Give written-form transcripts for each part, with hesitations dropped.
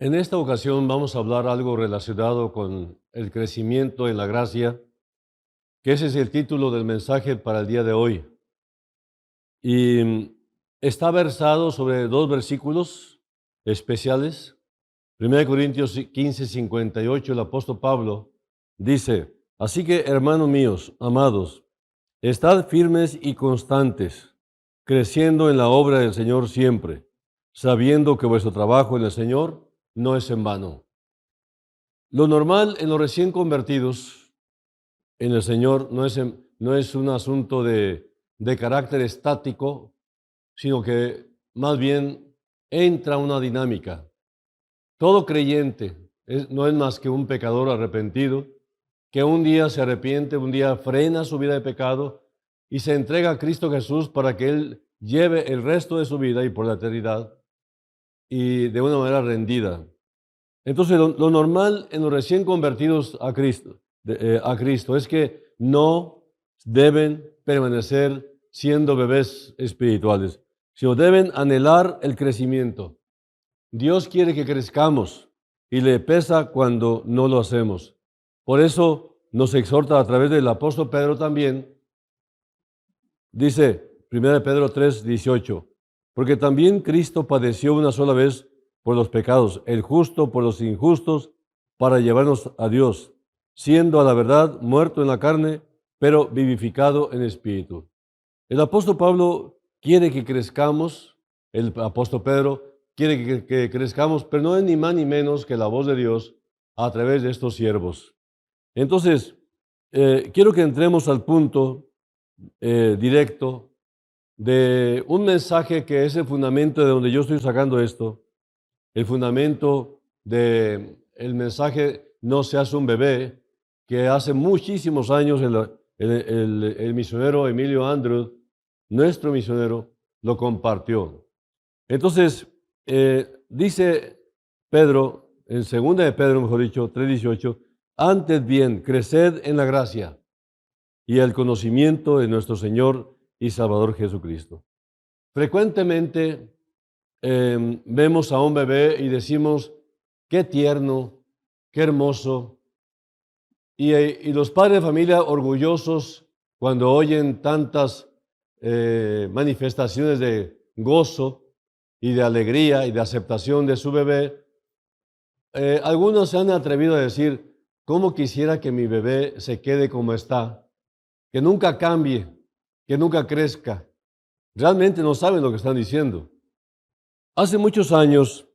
En esta ocasión vamos a hablar algo relacionado con el crecimiento en la gracia, que ese es el título del mensaje para el día de hoy. Y está versado sobre dos versículos especiales. 1 Corintios 15:58, el apóstol Pablo dice: Así que, hermanos míos, amados, estad firmes y constantes, creciendo en la obra del Señor siempre, sabiendo que vuestro trabajo en el Señor no es en vano. Lo normal en los recién convertidos en el Señor no es un asunto de carácter estático, sino que más bien entra una dinámica. Todo creyente no es más que un pecador arrepentido, que un día se arrepiente, un día frena su vida de pecado y se entrega a Cristo Jesús para que Él lleve el resto de su vida y por la eternidad y de una manera rendida. Entonces, lo normal en los recién convertidos a Cristo es que no deben permanecer siendo bebés espirituales, sino deben anhelar el crecimiento. Dios quiere que crezcamos y le pesa cuando no lo hacemos. Por eso nos exhorta a través del apóstol Pedro también. Dice 1 Pedro 3:18, porque también Cristo padeció una sola vez por los pecados, el justo por los injustos, para llevarnos a Dios, siendo a la verdad muerto en la carne, pero vivificado en espíritu. El apóstol Pablo quiere que crezcamos, el apóstol Pedro quiere que crezcamos, pero no es ni más ni menos que la voz de Dios a través de estos siervos. Entonces, quiero que entremos al punto directo de un mensaje que es el fundamento de donde yo estoy sacando esto, el fundamento del mensaje No seas un bebé, que hace muchísimos años el misionero Emilio Andrew, nuestro misionero, lo compartió. Entonces, dice Pedro, en 2 de Pedro, mejor dicho, 3:18, antes bien, creced en la gracia y el conocimiento de nuestro Señor y Salvador Jesucristo. Frecuentemente vemos a un bebé y decimos, qué tierno, qué hermoso, y los padres de familia orgullosos cuando oyen tantas manifestaciones de gozo y de alegría y de aceptación de su bebé. Algunos se han atrevido a decir, ¿cómo quisiera que mi bebé se quede como está? Que nunca cambie, que nunca crezca. Realmente no saben lo que están diciendo. Hace muchos años,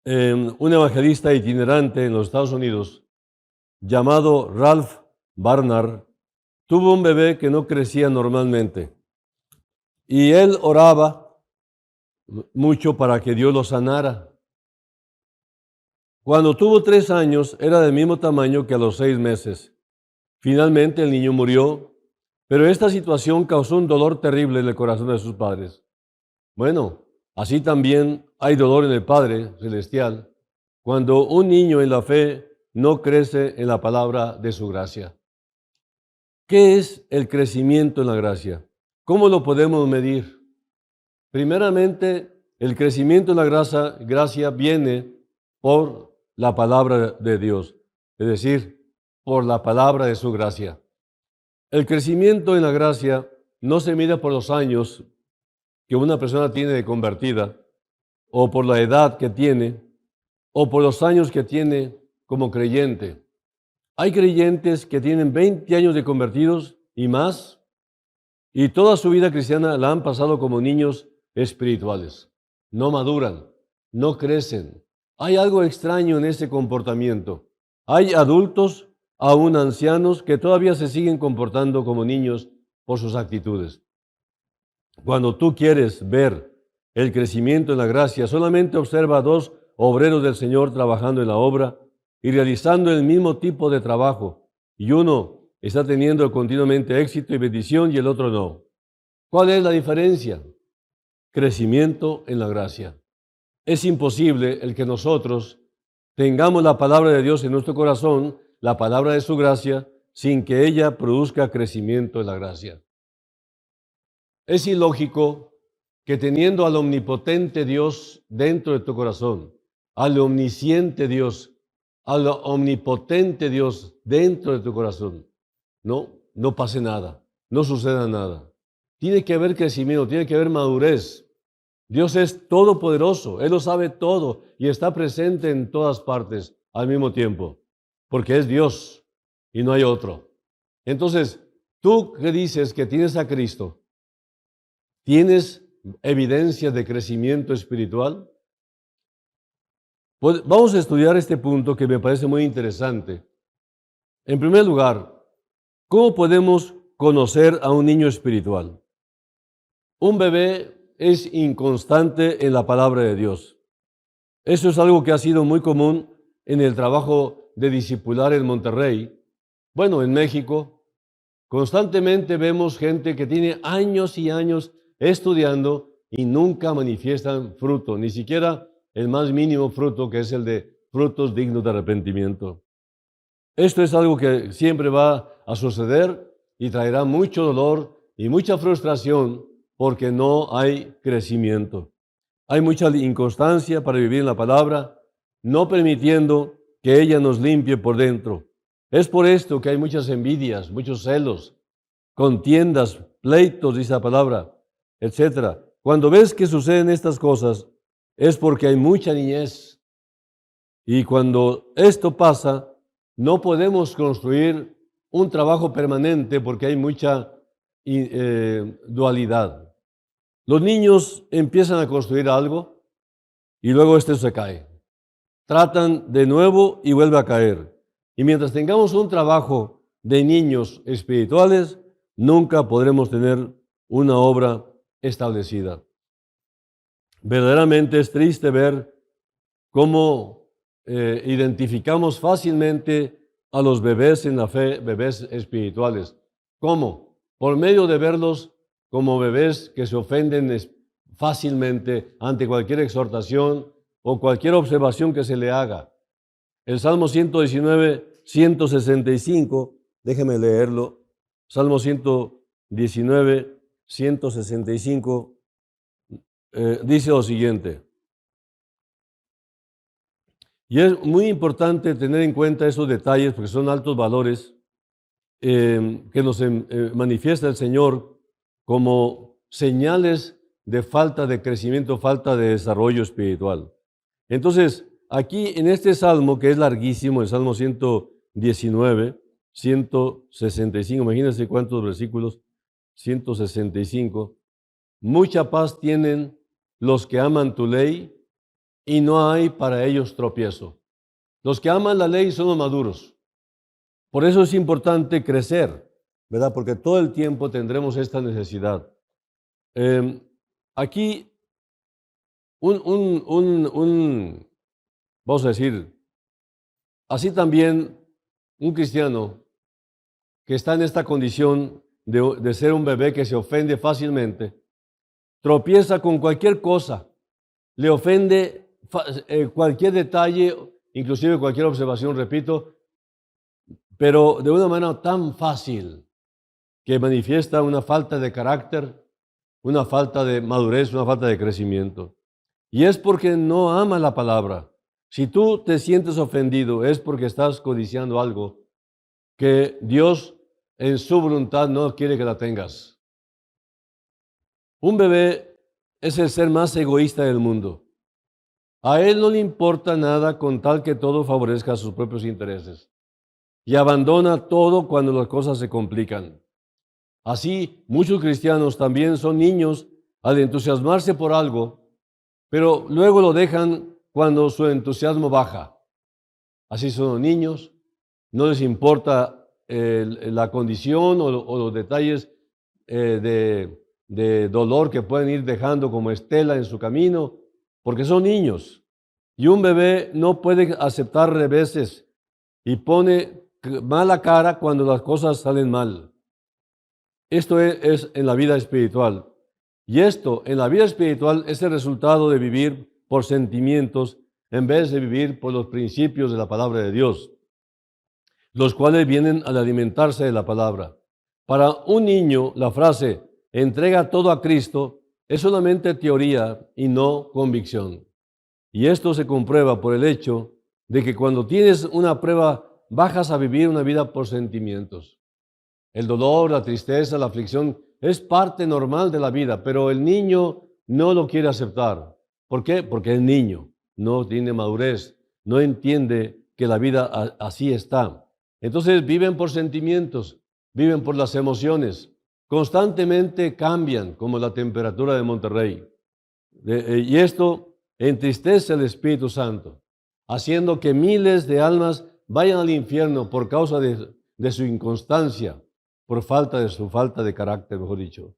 un evangelista itinerante en los Estados Unidos, llamado Ralph Barnard, tuvo un bebé que no crecía normalmente. Y él oraba mucho para que Dios lo sanara. Cuando tuvo 3 años, era del mismo tamaño que a los 6 meses. Finalmente el niño murió, pero esta situación causó un dolor terrible en el corazón de sus padres. Bueno, así también hay dolor en el Padre Celestial cuando un niño en la fe no crece en la palabra de su gracia. ¿Qué es el crecimiento en la gracia? ¿Cómo lo podemos medir? Primeramente, el crecimiento en la gracia viene por la palabra de Dios, es decir, por la palabra de su gracia. El crecimiento en la gracia no se mide por los años que una persona tiene de convertida, o por la edad que tiene, o por los años que tiene como creyente. Hay creyentes que tienen 20 años de convertidos y más, y toda su vida cristiana la han pasado como niños espirituales. No maduran, no crecen. Hay algo extraño en ese comportamiento. Hay adultos, aún ancianos, que todavía se siguen comportando como niños por sus actitudes. Cuando tú quieres ver el crecimiento en la gracia, solamente observa a 2 obreros del Señor trabajando en la obra y realizando el mismo tipo de trabajo, y uno está teniendo continuamente éxito y bendición y el otro no. ¿Cuál es la diferencia? Crecimiento en la gracia. Es imposible el que nosotros tengamos la palabra de Dios en nuestro corazón, la palabra de su gracia, sin que ella produzca crecimiento en la gracia. Es ilógico que teniendo al omnipotente Dios dentro de tu corazón, al omnisciente Dios, al omnipotente Dios dentro de tu corazón, no pase nada, no suceda nada. Tiene que haber crecimiento, tiene que haber madurez. Dios es todopoderoso, Él lo sabe todo y está presente en todas partes al mismo tiempo, porque es Dios y no hay otro. Entonces, tú que dices que tienes a Cristo, ¿tienes evidencias de crecimiento espiritual? Pues vamos a estudiar este punto que me parece muy interesante. En primer lugar, ¿cómo podemos conocer a un niño espiritual? Un bebé es inconstante en la palabra de Dios. Eso es algo que ha sido muy común en el trabajo de discipular en Monterrey. Bueno, en México, constantemente vemos gente que tiene años y años estudiando y nunca manifiestan fruto, ni siquiera el más mínimo fruto, que es el de frutos dignos de arrepentimiento. Esto es algo que siempre va a suceder y traerá mucho dolor y mucha frustración porque no hay crecimiento. Hay mucha inconstancia para vivir en la palabra, no permitiendo que ella nos limpie por dentro. Es por esto que hay muchas envidias, muchos celos, contiendas, pleitos, dice la palabra, etc. Cuando ves que suceden estas cosas, es porque hay mucha niñez. Y cuando esto pasa, no podemos construir un trabajo permanente porque hay mucha dualidad. Los niños empiezan a construir algo y luego este se cae. Tratan de nuevo y vuelve a caer. Y mientras tengamos un trabajo de niños espirituales, nunca podremos tener una obra establecida. Verdaderamente es triste ver cómo identificamos fácilmente a los bebés en la fe, bebés espirituales. ¿Cómo? Por medio de verlos como bebés que se ofenden fácilmente ante cualquier exhortación o cualquier observación que se le haga. El Salmo 119, 165, déjeme leerlo. Salmo 119, 165, dice lo siguiente. Y es muy importante tener en cuenta esos detalles porque son altos valores que nos manifiesta el Señor como señales de falta de crecimiento, falta de desarrollo espiritual. Entonces, aquí en este salmo, que es larguísimo, el Salmo 119, 165, imagínense cuántos versículos, 165, mucha paz tienen los que aman tu ley y no hay para ellos tropiezo. Los que aman la ley son los maduros. Por eso es importante crecer, ¿verdad? Porque todo el tiempo tendremos esta necesidad. Aquí, vamos a decir, así también un cristiano que está en esta condición de ser un bebé que se ofende fácilmente, tropieza con cualquier cosa, le ofende cualquier detalle, inclusive cualquier observación, repito, pero de una manera tan fácil que manifiesta una falta de carácter, una falta de madurez, una falta de crecimiento. Y es porque no ama la palabra. Si tú te sientes ofendido, es porque estás codiciando algo que Dios en su voluntad no quiere que la tengas. Un bebé es el ser más egoísta del mundo. A él no le importa nada con tal que todo favorezca a sus propios intereses. Y abandona todo cuando las cosas se complican. Así, muchos cristianos también son niños al entusiasmarse por algo, pero luego lo dejan cuando su entusiasmo baja. Así son los niños, no les importa la condición o los detalles de dolor que pueden ir dejando como estela en su camino, porque son niños. Y un bebé no puede aceptar reveses y pone mala cara cuando las cosas salen mal. Esto es en la vida espiritual. Y esto en la vida espiritual es el resultado de vivir por sentimientos en vez de vivir por los principios de la palabra de Dios, los cuales vienen al alimentarse de la palabra. Para un niño, la frase entrega todo a Cristo es solamente teoría y no convicción. Y esto se comprueba por el hecho de que cuando tienes una prueba, bajas a vivir una vida por sentimientos. El dolor, la tristeza, la aflicción es parte normal de la vida, pero el niño no lo quiere aceptar. ¿Por qué? Porque es niño, no tiene madurez, no entiende que la vida así está. Entonces viven por sentimientos, viven por las emociones, constantemente cambian como la temperatura de Monterrey. Y esto entristece al Espíritu Santo, haciendo que miles de almas vayan al infierno por causa de su inconstancia, por su falta de carácter, mejor dicho.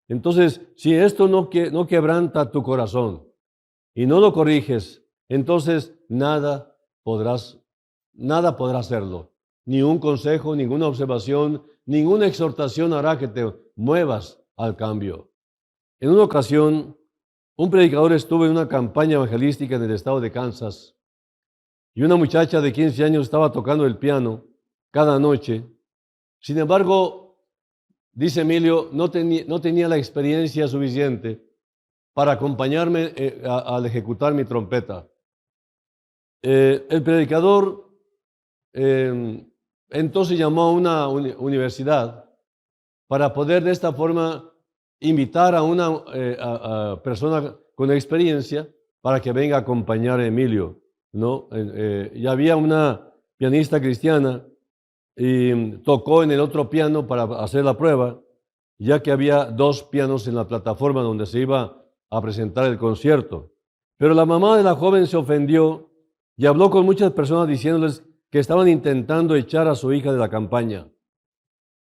Entonces, si esto no quebranta tu corazón y no lo corriges, entonces nada podrás hacerlo. Ni un consejo, ninguna observación, ninguna exhortación hará que te muevas al cambio. En una ocasión, un predicador estuvo en una campaña evangelística en el estado de Kansas y una muchacha de 15 años estaba tocando el piano cada noche. Sin embargo, dice Emilio, no tenía la experiencia suficiente para acompañarme al ejecutar mi trompeta. El predicador entonces llamó a una universidad para poder de esta forma invitar a una a persona con experiencia para que venga a acompañar a Emilio, ¿no? Y había una pianista cristiana y tocó en el otro piano para hacer la prueba, ya que había 2 pianos en la plataforma donde se iba a presentar el concierto. Pero la mamá de la joven se ofendió y habló con muchas personas diciéndoles que estaban intentando echar a su hija de la campaña.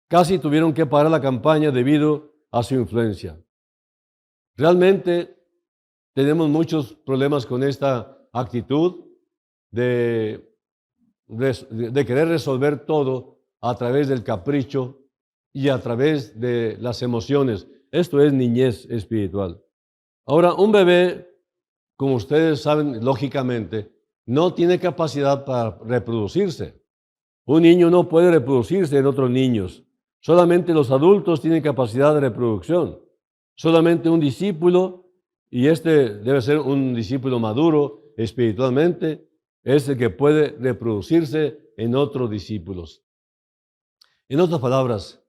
Casi tuvieron que parar la campaña debido a su influencia. Realmente tenemos muchos problemas con esta actitud de querer resolver todo a través del capricho y a través de las emociones. Esto es niñez espiritual. Ahora, un bebé, como ustedes saben, lógicamente, no tiene capacidad para reproducirse. Un niño no puede reproducirse en otros niños. Solamente los adultos tienen capacidad de reproducción. Solamente un discípulo, y este debe ser un discípulo maduro espiritualmente, es el que puede reproducirse en otros discípulos. En otras palabras,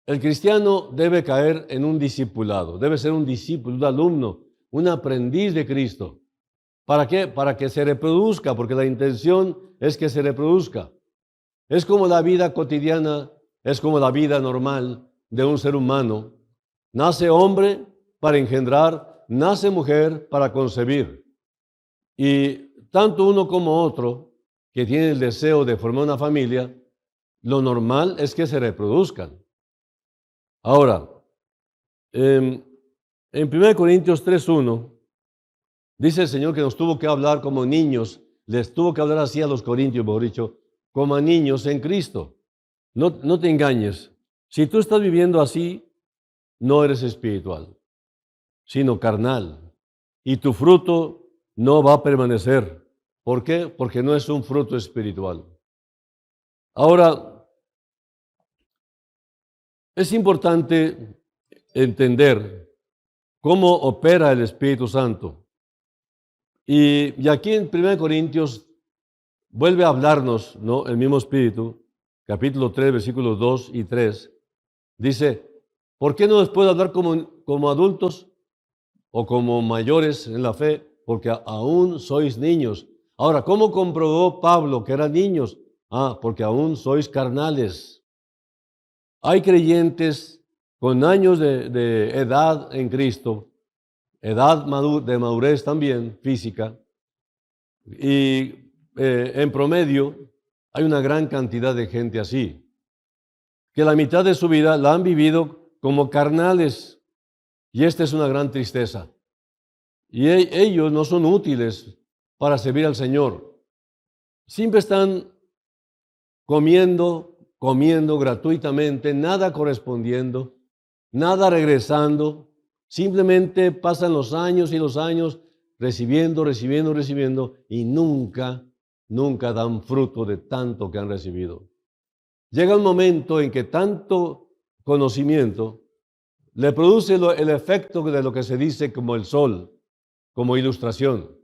el cristiano debe caer en un discipulado, debe ser un discípulo, un alumno, un aprendiz de Cristo. ¿Para qué? Para que se reproduzca, porque la intención es que se reproduzca. Es como la vida cotidiana, es como la vida normal de un ser humano. Nace hombre para engendrar, nace mujer para concebir. Y tanto uno como otro, que tiene el deseo de formar una familia, lo normal es que se reproduzcan. Ahora, en 1 Corintios 3:1, dice el Señor que nos tuvo que hablar como niños, les tuvo que hablar así a los corintios, mejor dicho, como a niños en Cristo. No te engañes. Si tú estás viviendo así, no eres espiritual, sino carnal. Y tu fruto no va a permanecer. ¿Por qué? Porque no es un fruto espiritual. Ahora, es importante entender cómo opera el Espíritu Santo. Y aquí en 1 Corintios vuelve a hablarnos, ¿no? El mismo Espíritu, capítulo 3, versículos 2 y 3, dice, ¿por qué no les puedo hablar como adultos o como mayores en la fe? Porque aún sois niños. Ahora, ¿cómo comprobó Pablo que eran niños? Porque aún sois carnales. Hay creyentes con años de edad en Cristo, edad de madurez también física, y en promedio hay una gran cantidad de gente así, que la mitad de su vida la han vivido como carnales, y esta es una gran tristeza. Y ellos no son útiles para servir al Señor. Siempre están comiendo gratuitamente, nada correspondiendo, nada regresando. Simplemente pasan los años y los años recibiendo y nunca dan fruto de tanto que han recibido. Llega un momento en que tanto conocimiento le produce el efecto de lo que se dice como el sol, como ilustración.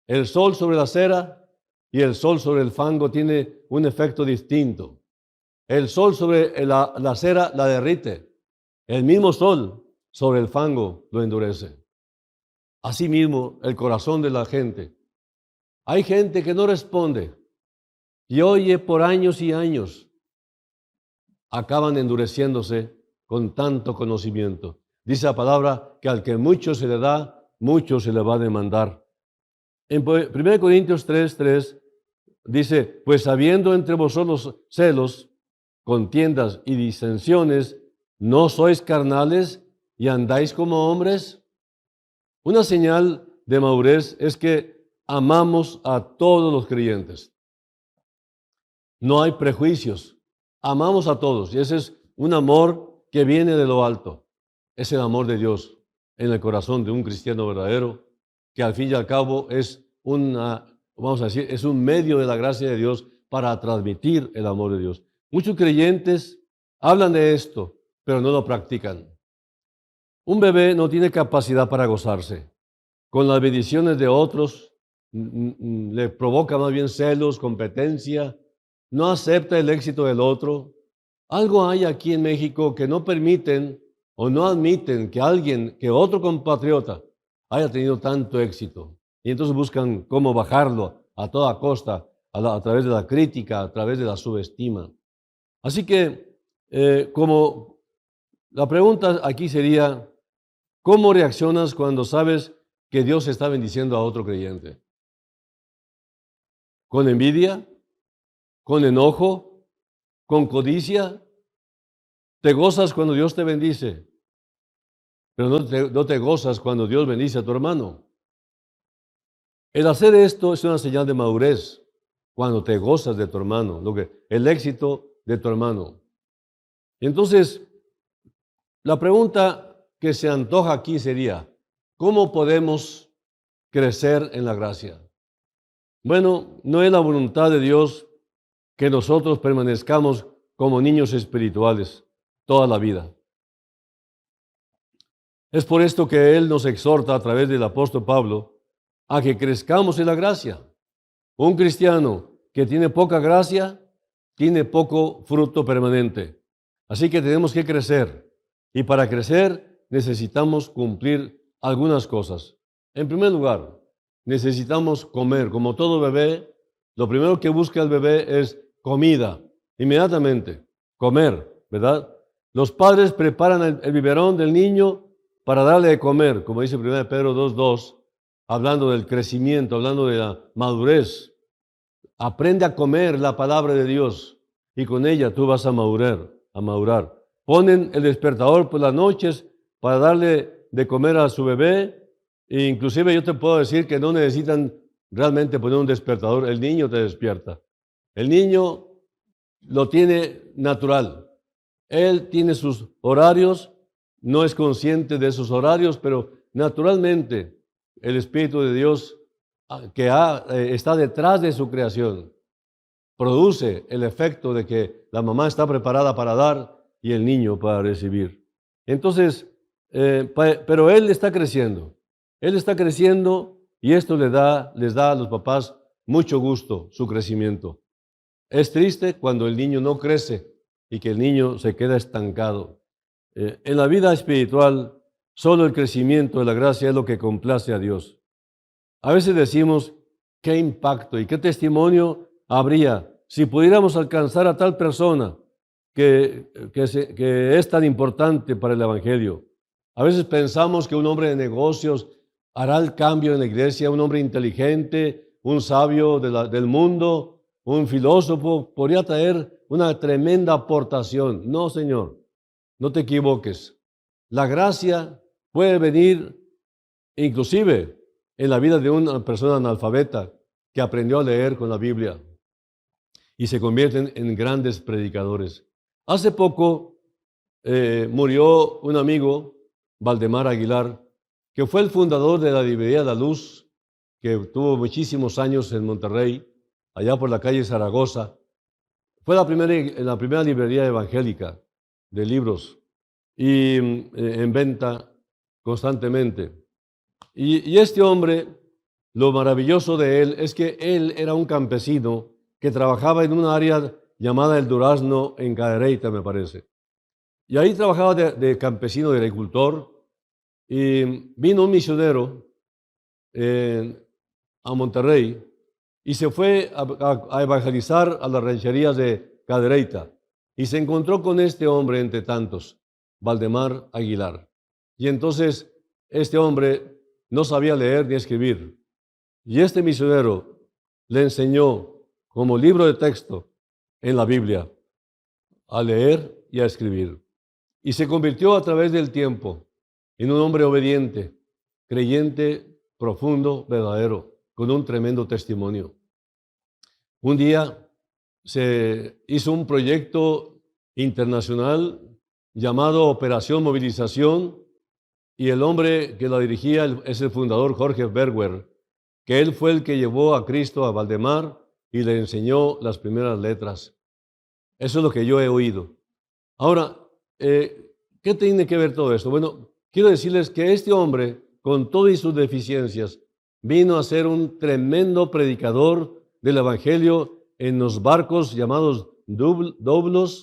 El sol sobre la cera y el sol sobre el fango tiene un efecto distinto. El sol sobre la cera la derrite. El mismo sol sobre el fango lo endurece. Asimismo, el corazón de la gente. Hay gente que no responde y oye por años y años. Acaban endureciéndose con tanto conocimiento. Dice la palabra que al que mucho se le da, mucho se le va a demandar. En 1 Corintios 3:3 dice, pues habiendo entre vosotros celos, contiendas y disensiones, ¿no sois carnales y andáis como hombres? Una señal de madurez es que amamos a todos los creyentes. No hay prejuicios. Amamos a todos. Y ese es un amor que viene de lo alto. Es el amor de Dios en el corazón de un cristiano verdadero, que al fin y al cabo es vamos a decir, es un medio de la gracia de Dios para transmitir el amor de Dios. Muchos creyentes hablan de esto, pero no lo practican. Un bebé no tiene capacidad para gozarse. Con las bendiciones de otros, le provoca más bien celos, competencia, no acepta el éxito del otro. Algo hay aquí en México que no permiten o no admiten que otro compatriota haya tenido tanto éxito. Y entonces buscan cómo bajarlo a toda costa, a través de la crítica, a través de la subestima. Así que, como la pregunta aquí sería, ¿cómo reaccionas cuando sabes que Dios está bendiciendo a otro creyente? ¿Con envidia? ¿Con enojo? ¿Con codicia? Te gozas cuando Dios te bendice, pero no te gozas cuando Dios bendice a tu hermano. El hacer esto es una señal de madurez, cuando te gozas de tu hermano, el éxito de tu hermano. Entonces, la pregunta que se antoja aquí sería, ¿cómo podemos crecer en la gracia? Bueno, no es la voluntad de Dios que nosotros permanezcamos como niños espirituales toda la vida. Es por esto que Él nos exhorta a través del apóstol Pablo a que crezcamos en la gracia. Un cristiano que tiene poca gracia tiene poco fruto permanente. Así que tenemos que crecer. Y para crecer necesitamos cumplir algunas cosas. En primer lugar, necesitamos comer. Como todo bebé, lo primero que busca el bebé es comida. Inmediatamente, comer, ¿verdad? Los padres preparan el biberón del niño para darle de comer, como dice 1 Pedro 2:2, hablando del crecimiento, hablando de la madurez. Aprende a comer la palabra de Dios y con ella tú vas a madurar. Ponen el despertador por las noches para darle de comer a su bebé e inclusive yo te puedo decir que no necesitan realmente poner un despertador, el niño te despierta. El niño lo tiene natural. Él tiene sus horarios, no es consciente de esos horarios, pero naturalmente el Espíritu de Dios está detrás de su creación produce el efecto de que la mamá está preparada para dar y el niño para recibir. Entonces, pero él está creciendo. Él está creciendo y esto les da a los papás mucho gusto, su crecimiento. Es triste cuando el niño no crece y que el niño se queda estancado. En la vida espiritual, solo el crecimiento de la gracia es lo que complace a Dios. A veces decimos, ¿qué impacto y qué testimonio habría si pudiéramos alcanzar a tal persona que es tan importante para el Evangelio? A veces pensamos que un hombre de negocios hará el cambio en la iglesia, un hombre inteligente, un sabio del mundo, un filósofo, podría traer una tremenda aportación. No, Señor, no te equivoques. La gracia puede venir inclusive en la vida de una persona analfabeta que aprendió a leer con la Biblia y se convierten en grandes predicadores. Hace poco murió un amigo, Valdemar Aguilar, que fue el fundador de la librería La Luz, que tuvo muchísimos años en Monterrey, allá por la calle Zaragoza. Fue la primera librería evangélica de libros. y en venta constantemente. Y este hombre, lo maravilloso de él es que él era un campesino que trabajaba en un área llamada El Durazno en Cadereyta, me parece. Y ahí trabajaba de campesino, de agricultor, y vino un misionero a Monterrey y se fue a evangelizar a las rancherías de Cadereyta. Y se encontró con este hombre entre tantos, Valdemar Aguilar. Y entonces este hombre no sabía leer ni escribir. Y este misionero le enseñó como libro de texto en la Biblia a leer y a escribir. Y se convirtió a través del tiempo en un hombre obediente, creyente, profundo, verdadero, con un tremendo testimonio. Un día se hizo un proyecto internacional llamado Operación Movilización, y el hombre que la dirigía es el fundador Jorge Berger, que él fue el que llevó a Cristo a Valdemar y le enseñó las primeras letras. Eso es lo que yo he oído. Ahora, ¿qué tiene que ver todo esto? Bueno, quiero decirles que este hombre, con todas sus deficiencias, vino a ser un tremendo predicador del Evangelio en los barcos llamados Doblos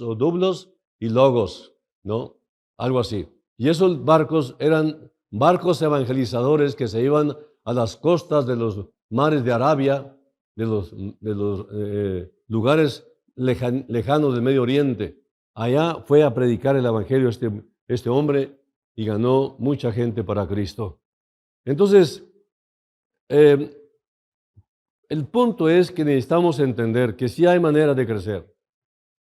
y Logos, ¿no? Algo así. Y esos barcos eran barcos evangelizadores que se iban a las costas de los mares de Arabia, de los lugares lejanos del Medio Oriente. Allá fue a predicar el Evangelio este hombre y ganó mucha gente para Cristo. Entonces, el punto es que necesitamos entender que sí hay manera de crecer.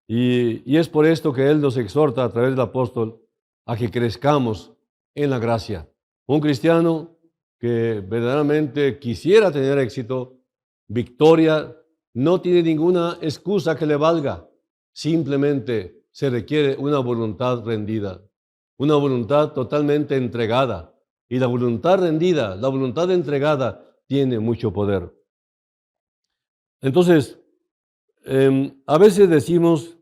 Y es por esto que Él nos exhorta a través del apóstol a que crezcamos en la gracia. Un cristiano que verdaderamente quisiera tener éxito, victoria, no tiene ninguna excusa que le valga. Simplemente se requiere una voluntad rendida, una voluntad totalmente entregada. Y la voluntad rendida, la voluntad entregada, tiene mucho poder. Entonces, a veces decimos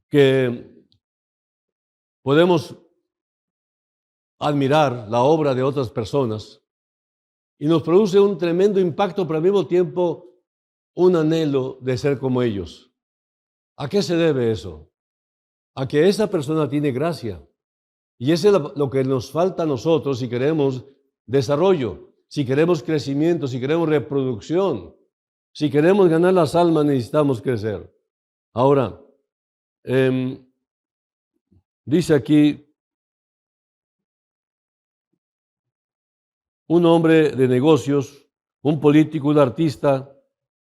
que podemos admirar la obra de otras personas y nos produce un tremendo impacto, pero al mismo tiempo un anhelo de ser como ellos. ¿A qué se debe eso? A que esa persona tiene gracia. Y eso es lo que nos falta a nosotros si queremos desarrollo, si queremos crecimiento, si queremos reproducción, si queremos ganar las almas, necesitamos crecer. Ahora, dice aquí, un hombre de negocios, un político, un artista,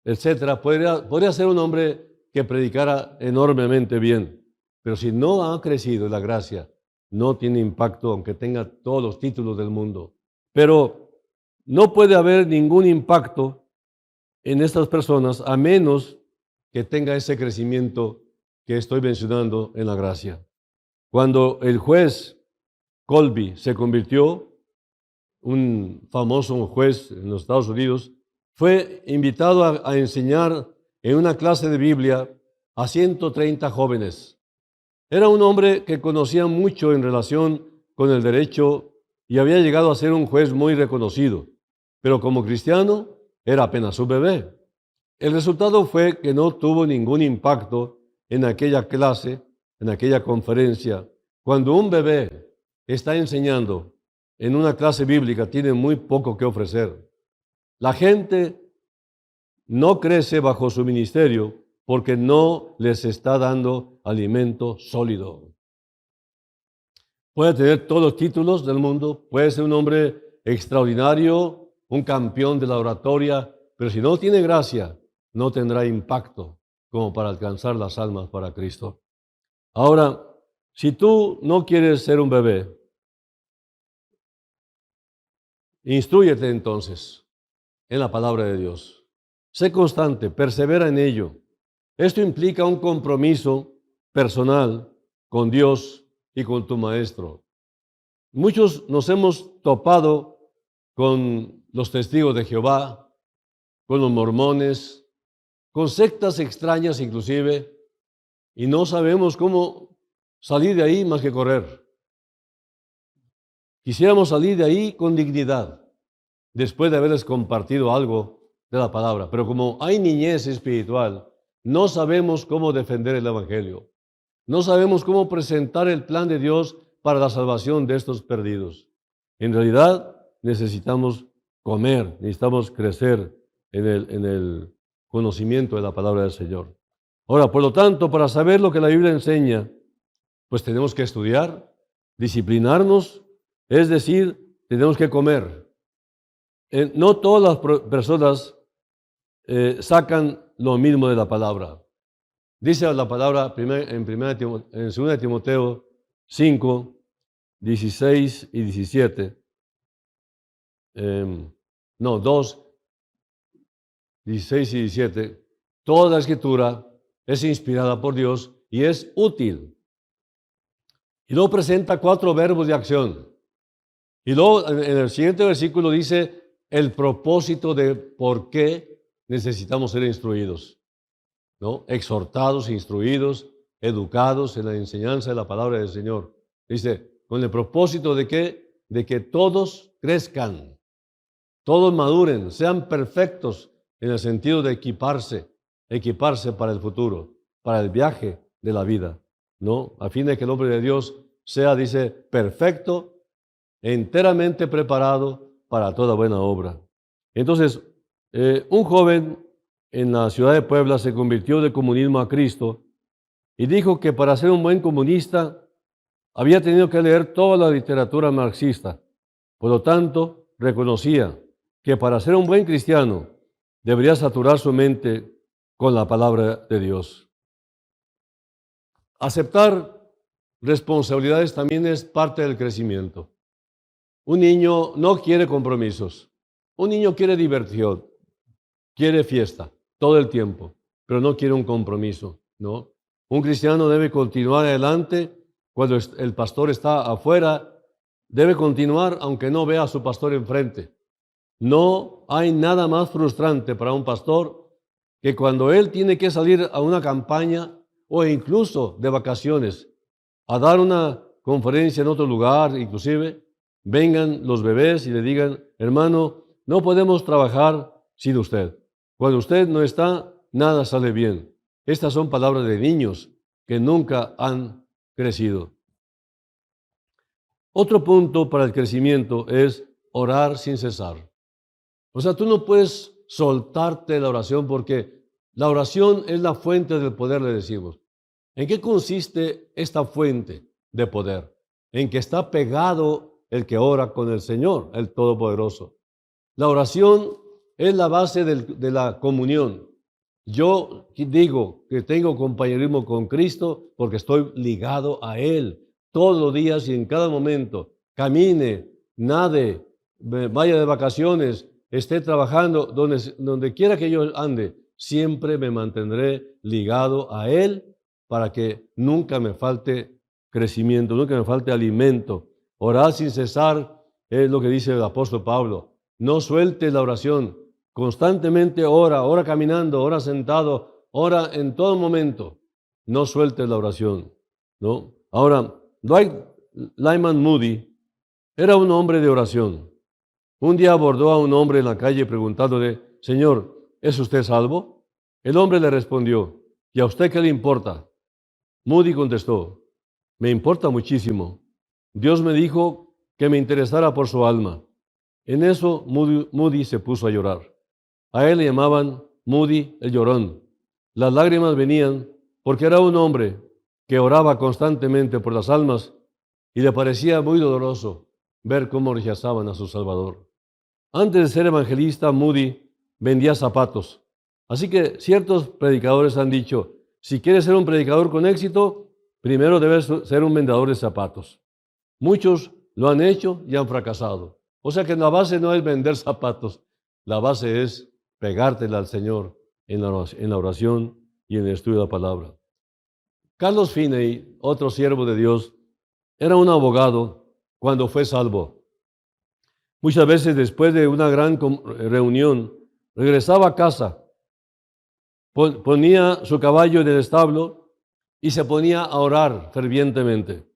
etcétera, podría ser un hombre que predicara enormemente bien, pero si no ha crecido en la gracia, no tiene impacto, aunque tenga todos los títulos del mundo. Pero no puede haber ningún impacto en estas personas a menos que tenga ese crecimiento que estoy mencionando en la gracia. Cuando el juez Colby se convirtió, un famoso juez en los Estados Unidos, fue invitado a enseñar en una clase de Biblia a 130 jóvenes. Era un hombre que conocía mucho en relación con el derecho y había llegado a ser un juez muy reconocido, pero como cristiano era apenas un bebé. El resultado fue que no tuvo ningún impacto en aquella clase, en aquella conferencia. Cuando un bebé está enseñando en una clase bíblica, tiene muy poco que ofrecer. La gente no crece bajo su ministerio porque no les está dando alimento sólido. Puede tener todos los títulos del mundo, puede ser un hombre extraordinario, un campeón de la oratoria, pero si no tiene gracia, no tendrá impacto como para alcanzar las almas para Cristo. Ahora, si tú no quieres ser un bebé, instrúyete entonces en la palabra de Dios. Sé constante, persevera en ello. Esto implica un compromiso personal con Dios y con tu maestro. Muchos nos hemos topado con los testigos de Jehová, con los mormones, con sectas extrañas inclusive, y no sabemos cómo salir de ahí más que correr. Quisiéramos salir de ahí con dignidad, después de haberles compartido algo de la palabra. Pero como hay niñez espiritual, no sabemos cómo defender el Evangelio. No sabemos cómo presentar el plan de Dios para la salvación de estos perdidos. En realidad, necesitamos comer, necesitamos crecer en el conocimiento de la palabra del Señor. Ahora, por lo tanto, para saber lo que la Biblia enseña, pues tenemos que estudiar, disciplinarnos, es decir, tenemos que comer. No todas las personas sacan lo mismo de la palabra. Dice la palabra en 2 Timoteo 5, 16 y 17. 2, 16 y 17. Toda la escritura es inspirada por Dios y es útil. Y luego presenta 4 verbos de acción. Y luego en el siguiente versículo dice el propósito de por qué necesitamos ser instruidos, ¿no? Exhortados, instruidos, educados en la enseñanza de la palabra del Señor. Dice, con el propósito de qué? De que todos crezcan, todos maduren, sean perfectos en el sentido de equiparse para el futuro, para el viaje de la vida, ¿no? A fin de que el hombre de Dios sea, dice, perfecto, enteramente preparado para toda buena obra. Entonces, un joven en la ciudad de Puebla se convirtió del comunismo a Cristo y dijo que para ser un buen comunista había tenido que leer toda la literatura marxista. Por lo tanto, reconocía que para ser un buen cristiano debería saturar su mente con la palabra de Dios. Aceptar responsabilidades también es parte del crecimiento. Un niño no quiere compromisos. Un niño quiere diversión, quiere fiesta todo el tiempo, pero no quiere un compromiso, ¿no? Un cristiano debe continuar adelante cuando el pastor está afuera, debe continuar aunque no vea a su pastor enfrente. No hay nada más frustrante para un pastor que cuando él tiene que salir a una campaña o incluso de vacaciones, a dar una conferencia en otro lugar, inclusive, vengan los bebés y le digan, hermano, no podemos trabajar sin usted. Cuando usted no está, nada sale bien. Estas son palabras de niños que nunca han crecido. Otro punto para el crecimiento es orar sin cesar. O sea, tú no puedes soltarte de la oración porque la oración es la fuente del poder, le decimos. ¿En qué consiste esta fuente de poder? En que está pegado el que ora con el Señor, el Todopoderoso. La oración es la base de la comunión. Yo digo que tengo compañerismo con Cristo porque estoy ligado a Él todos los días y en cada momento. Camine, nade, vaya de vacaciones, esté trabajando, donde quiera que yo ande, siempre me mantendré ligado a Él para que nunca me falte crecimiento, nunca me falte alimento. Orar sin cesar es lo que dice el apóstol Pablo. No sueltes la oración. Constantemente ora caminando, ora sentado, ora en todo momento. No sueltes la oración, ¿no? Ahora, Dwight Lyman Moody era un hombre de oración. Un día abordó a un hombre en la calle preguntándole, Señor, ¿es usted salvo? El hombre le respondió, ¿y a usted qué le importa? Moody contestó, me importa muchísimo. Dios me dijo que me interesara por su alma. En eso Moody se puso a llorar. A él le llamaban Moody el llorón. Las lágrimas venían porque era un hombre que oraba constantemente por las almas y le parecía muy doloroso ver cómo rechazaban a su Salvador. Antes de ser evangelista, Moody vendía zapatos. Así que ciertos predicadores han dicho, si quieres ser un predicador con éxito, primero debes ser un vendedor de zapatos. Muchos lo han hecho y han fracasado. O sea que la base no es vender zapatos, la base es pegártela al Señor en la oración y en el estudio de la palabra. Carlos Finney, otro siervo de Dios, era un abogado cuando fue salvo. Muchas veces después de una gran reunión, regresaba a casa, ponía su caballo en el establo y se ponía a orar fervientemente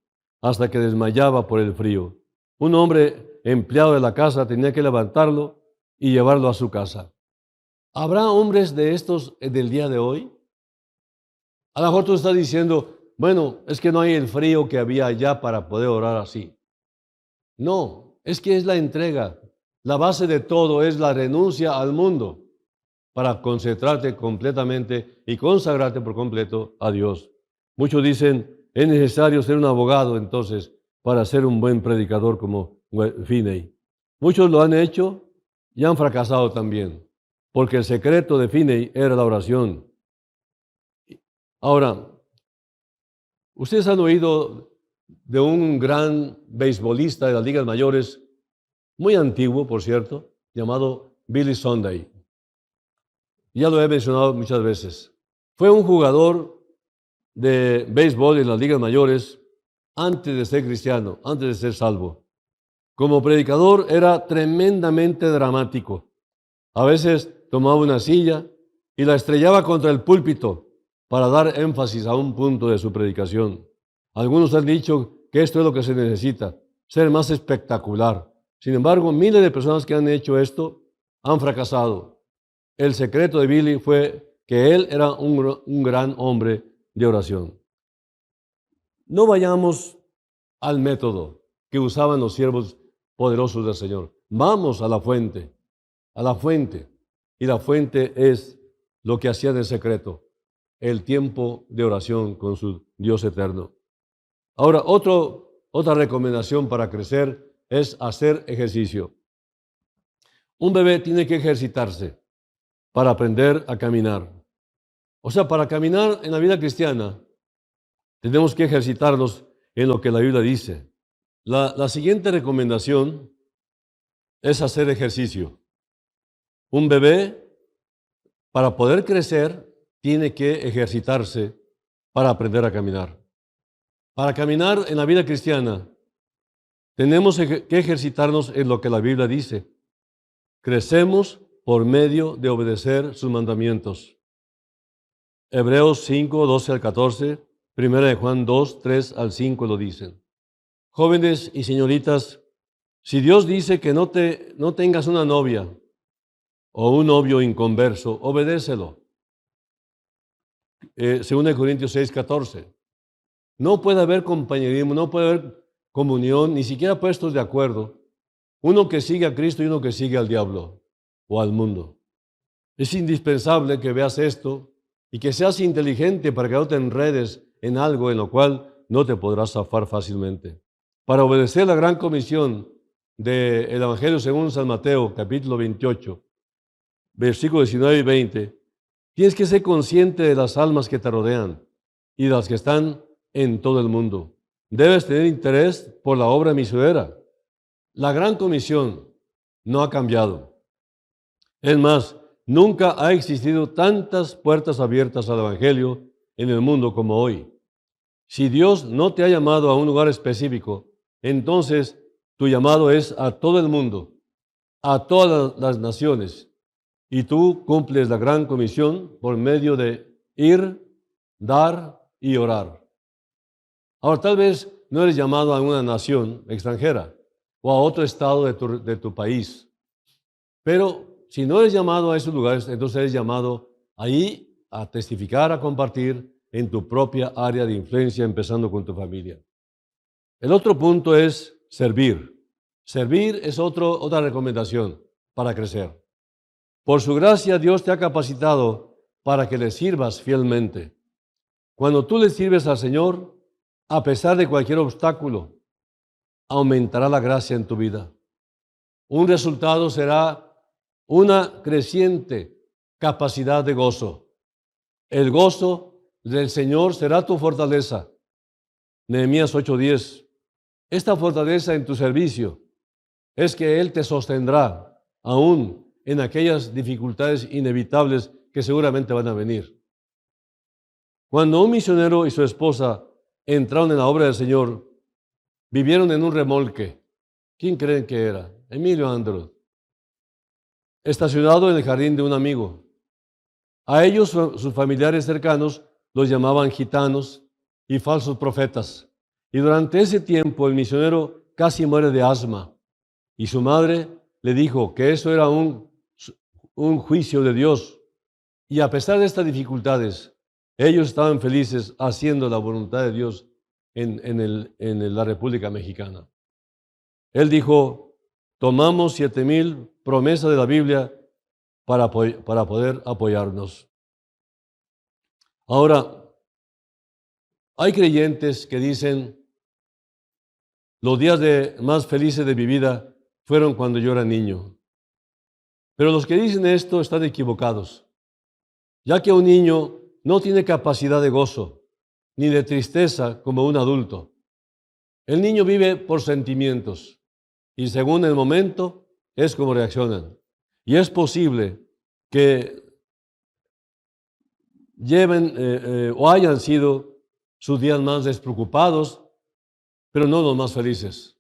hasta que desmayaba por el frío. Un hombre empleado de la casa tenía que levantarlo y llevarlo a su casa. ¿Habrá hombres de estos del día de hoy? A lo mejor tú estás diciendo, bueno, es que no hay el frío que había allá para poder orar así. No, es que es la entrega. La base de todo es la renuncia al mundo para concentrarte completamente y consagrarte por completo a Dios. Muchos dicen, es necesario ser un abogado entonces para ser un buen predicador como Finney. Muchos lo han hecho y han fracasado también, porque el secreto de Finney era la oración. Ahora, ustedes han oído de un gran beisbolista de las ligas mayores, muy antiguo, por cierto, llamado Billy Sunday. Ya lo he mencionado muchas veces. Fue un jugador de béisbol en las ligas mayores antes de ser cristiano, antes de ser salvo. Como predicador era tremendamente dramático. A veces tomaba una silla y la estrellaba contra el púlpito para dar énfasis a un punto de su predicación. Algunos han dicho que esto es lo que se necesita, ser más espectacular. Sin embargo, miles de personas que han hecho esto han fracasado. El secreto de Billy fue que él era un gran hombre de oración. No vayamos al método que usaban los siervos poderosos del Señor. Vamos a la fuente, a la fuente. Y la fuente es lo que hacía en secreto, el tiempo de oración con su Dios eterno. Ahora, otra recomendación para crecer es hacer ejercicio. Un bebé tiene que ejercitarse para aprender a caminar. O sea, para caminar en la vida cristiana, tenemos que ejercitarnos en lo que la Biblia dice. La siguiente recomendación es hacer ejercicio. Un bebé, para poder crecer, tiene que ejercitarse para aprender a caminar. Para caminar en la vida cristiana, tenemos que ejercitarnos en lo que la Biblia dice. Crecemos por medio de obedecer sus mandamientos. Hebreos 5, 12 al 14, 1 de Juan 2, 3 al 5 lo dicen. Jóvenes y señoritas, si Dios dice que no tengas una novia o un novio inconverso, obedécelo. 2 Corintios 6, 14. No puede haber compañerismo, no puede haber comunión, ni siquiera puestos de acuerdo. Uno que sigue a Cristo y uno que sigue al diablo o al mundo. Es indispensable que veas esto y que seas inteligente para que no te enredes en algo en lo cual no te podrás zafar fácilmente. Para obedecer la gran comisión del Evangelio según San Mateo, capítulo 28, versículos 19 y 20, tienes que ser consciente de las almas que te rodean y de las que están en todo el mundo. Debes tener interés por la obra misionera. La gran comisión no ha cambiado. Es más, nunca ha existido tantas puertas abiertas al Evangelio en el mundo como hoy. Si Dios no te ha llamado a un lugar específico, entonces tu llamado es a todo el mundo, a todas las naciones, y tú cumples la gran comisión por medio de ir, dar y orar. Ahora, tal vez no eres llamado a una nación extranjera o a otro estado de tu país, pero si no eres llamado a esos lugares, entonces eres llamado ahí a testificar, a compartir en tu propia área de influencia, empezando con tu familia. El otro punto es servir. Servir es otra recomendación para crecer. Por su gracia, Dios te ha capacitado para que le sirvas fielmente. Cuando tú le sirves al Señor, a pesar de cualquier obstáculo, aumentará la gracia en tu vida. Un resultado será una creciente capacidad de gozo. El gozo del Señor será tu fortaleza. Nehemías 8:10. Esta fortaleza en tu servicio es que Él te sostendrá aún en aquellas dificultades inevitables que seguramente van a venir. Cuando un misionero y su esposa entraron en la obra del Señor, vivieron en un remolque. ¿Quién creen que era? Emilio Andrew. Estacionado en el jardín de un amigo. A ellos, sus familiares cercanos, los llamaban gitanos y falsos profetas. Y durante ese tiempo el misionero casi muere de asma. Y su madre le dijo que eso era un juicio de Dios. Y a pesar de estas dificultades, ellos estaban felices haciendo la voluntad de Dios en la República Mexicana. Él dijo, tomamos 7,000 promesas de la Biblia para poder apoyarnos. Ahora, hay creyentes que dicen, los días más felices de mi vida fueron cuando yo era niño. Pero los que dicen esto están equivocados, ya que un niño no tiene capacidad de gozo ni de tristeza como un adulto. El niño vive por sentimientos y según el momento es como reaccionan. Y es posible que lleven o hayan sido sus días más despreocupados, pero no los más felices.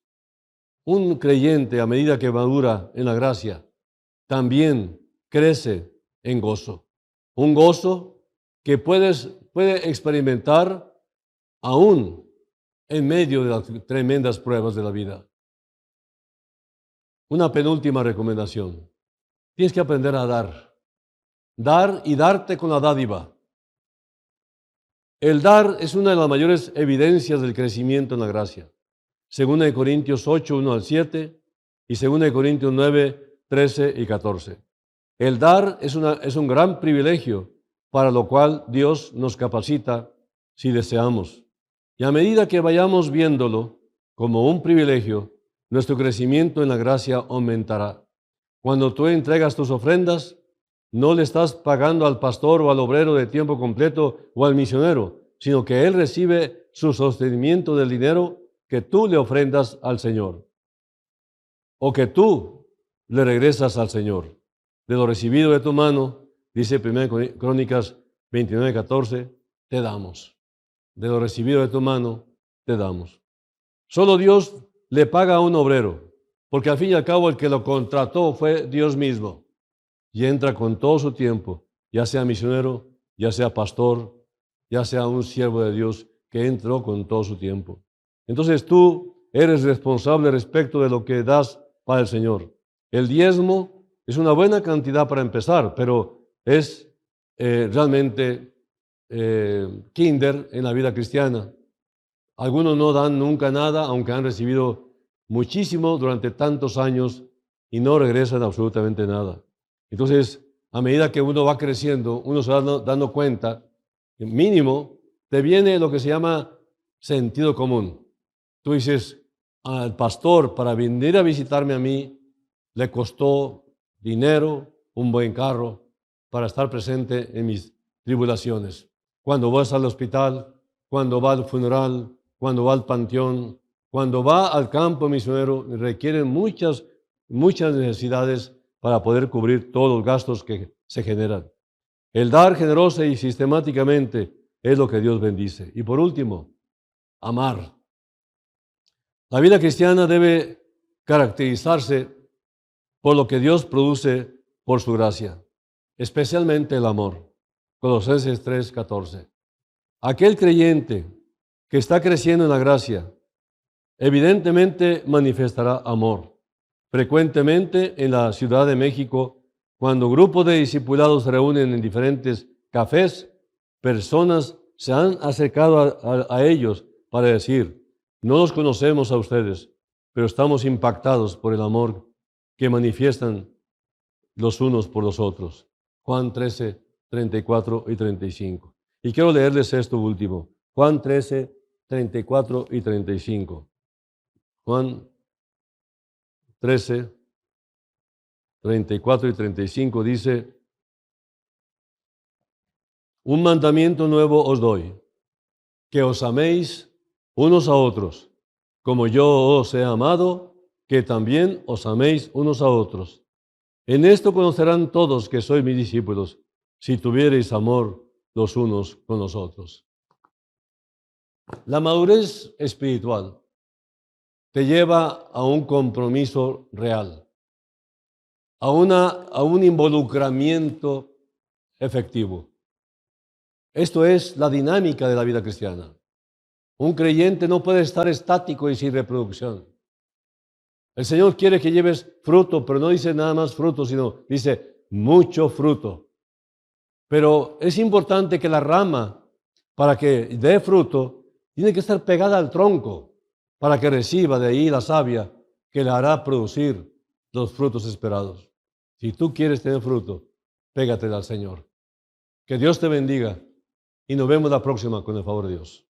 Un creyente, a medida que madura en la gracia, también crece en gozo. Un gozo que puede experimentar aún en medio de las tremendas pruebas de la vida. Una penúltima recomendación. Tienes que aprender a dar. Dar y darte con la dádiva. El dar es una de las mayores evidencias del crecimiento en la gracia. 2 Corintios 8, 1 al 7 y 2 Corintios 9, 13 y 14. El dar es un gran privilegio para lo cual Dios nos capacita si deseamos. Y a medida que vayamos viéndolo como un privilegio, nuestro crecimiento en la gracia aumentará. Cuando tú entregas tus ofrendas, no le estás pagando al pastor o al obrero de tiempo completo o al misionero, sino que él recibe su sostenimiento del dinero que tú le ofrendas al Señor o que tú le regresas al Señor. De lo recibido de tu mano, dice 1 Crónicas 29, 14, te damos. De lo recibido de tu mano, te damos. Solo Dios le paga a un obrero, porque al fin y al cabo el que lo contrató fue Dios mismo. Y entra con todo su tiempo, ya sea misionero, ya sea pastor, ya sea un siervo de Dios que entró con todo su tiempo. Entonces tú eres responsable respecto de lo que das para el Señor. El diezmo es una buena cantidad para empezar, pero es realmente kinder en la vida cristiana. Algunos no dan nunca nada, aunque han recibido muchísimo durante tantos años y no regresan absolutamente nada. Entonces, a medida que uno va creciendo, uno se va dando cuenta, mínimo, te viene lo que se llama sentido común. Tú dices, al pastor para venir a visitarme a mí, le costó dinero, un buen carro, para estar presente en mis tribulaciones. Cuando vas al hospital, cuando va al funeral, cuando va al panteón, cuando va al campo misionero, requieren muchas necesidades para poder cubrir todos los gastos que se generan. El dar generosa y sistemáticamente es lo que Dios bendice. Y por último, amar. La vida cristiana debe caracterizarse por lo que Dios produce por su gracia, especialmente el amor. Colosenses 3:14. Aquel creyente que está creciendo en la gracia, evidentemente manifestará amor. Frecuentemente en la Ciudad de México, cuando grupos de discipulados se reúnen en diferentes cafés, personas se han acercado a ellos para decir, no los conocemos a ustedes, pero estamos impactados por el amor que manifiestan los unos por los otros. Juan 13, 34 y 35. Y quiero leerles esto último. Juan 13, 34 y 35. Juan 13, 34 y 35 dice, un mandamiento nuevo os doy, que os améis unos a otros, como yo os he amado, que también os améis unos a otros. En esto conocerán todos que sois mis discípulos, si tuviereis amor los unos con los otros. La madurez espiritual te lleva a un compromiso real, a un involucramiento efectivo. Esto es la dinámica de la vida cristiana. Un creyente no puede estar estático y sin reproducción. El Señor quiere que lleves fruto, pero no dice nada más fruto, sino dice mucho fruto. Pero es importante que la rama, para que dé fruto, tiene que estar pegada al tronco, para que reciba de ahí la savia que le hará producir los frutos esperados. Si tú quieres tener fruto, pégate al Señor. Que Dios te bendiga y nos vemos la próxima con el favor de Dios.